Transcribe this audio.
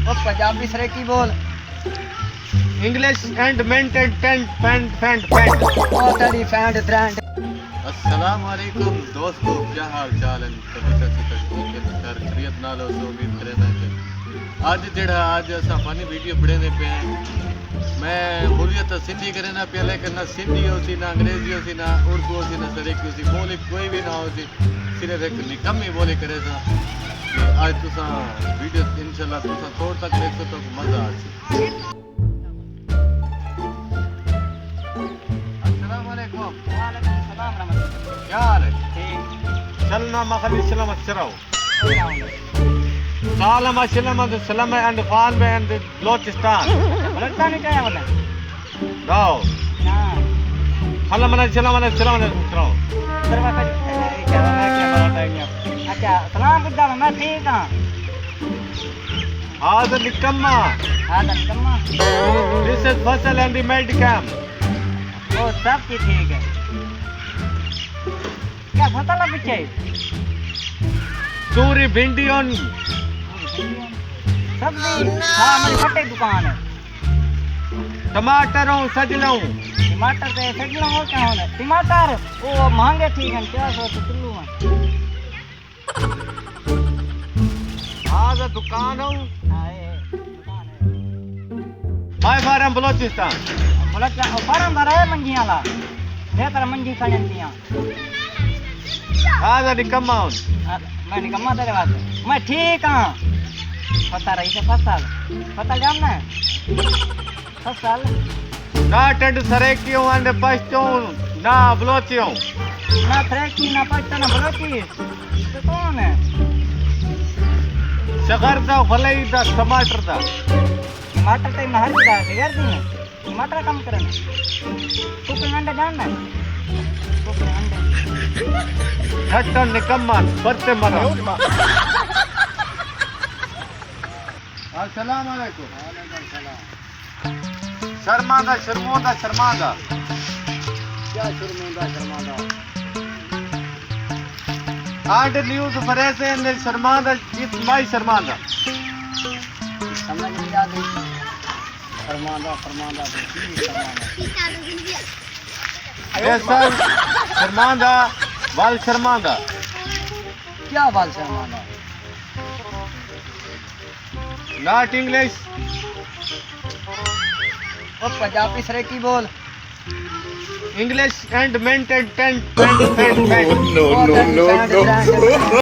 वो पंजाबी सरे की बोल। इंग्लिश एंड मेंट एंड टेंट फैंट फैंट फैंट। ओ तेरी फैंट ट्रेंड। अस्सलाम वालेकुम दोस्तों, क्या हाल चाल है? सर खैरियत नाल हो तो उम्मीद करें कि आज असा फनी वीडियो बने पे हैं। मैं बोलिए तो सिंधी करे ना पे, लेकिन ना सिंधी हो सी, ना अंग्रेजी हो सी, ना उर्दू हो सी, ना सरेकी हो सी, बोली कोई भी ना हो सी, सिर्फ एक निकम्मी बोली करे सा। आज तुसा वीडियो इंशाल्लाह तुसा थोड़ तक देखो तो मजा आ सी। अस्सलाम वालेकुम। वालेकुम सलाम रहमतुल्लाह। क्या हाल है? ठीक। चलना मखली सलामत चराओ। कोई आऊंगा। सालम सलामत सलाम एंड फान में एंड बलोचिस्तान। बलता नहीं क्या बोला? जाओ हां। हला मना सलाम चराओ। दरवा का क्या बोलता है? अच्छा सलाम बुद्धा, मैं ठीक हां। आज निकम्मा। हां निकम्मा। दिस इज फसल एंड द मेड कैंप। वो सब की ठीक है। क्या फसल है पीछे? सूरी भिंडी ऑन सब्जी। हाँ मेरी फटे दुकान है। टमाटर और सजलूं। टमाटर से सजना और क्या होना? टमाटर वो महंगे ठीक है, 400 रुपये किलो है। आज दुकान हूँ हाँ ये दुकान है। My farm Balochistan. बोला क्या फार्म भरा है मंजियाँ ला? लेकर मंजी खा जाती हैं। आज निकम्मा हूँ। मैं निकम्मा तेरे वास्ते। मैं ठीक हूँ। पता रही तो फसल जानना है? फसल ना टेंट सरेकी हूँ एंड पश्तो ना बलोची हूँ। ना फ्रेकी ना पत्ता ना बलोची। तो कौन है? शकर दा फलई दा टमाटर दा। टमाटर तो महल का बिगड़ दी है। टमाटर कम करना। कुकिंग अंडा जानना है? कुकिंग अंडा ठट्टन निकम्मा बरते मरा। अस्सलाम वालेकुम। शर्मांदा क्या शर्मांदा? आंट न्यूज़ फ्रेश एंड शर्मांदा इट्स माय शर्मांदा। समझ नहीं आ रही। शर्मांदा ऐसा शर्मांदा वाल शर्मांदा। क्या बाल शर्मांदा? Not English. वो पंजाबी सरे की बोल। इंग्लिश एंड मेंट एंड टेंट फैंट फैंट फैंट। No.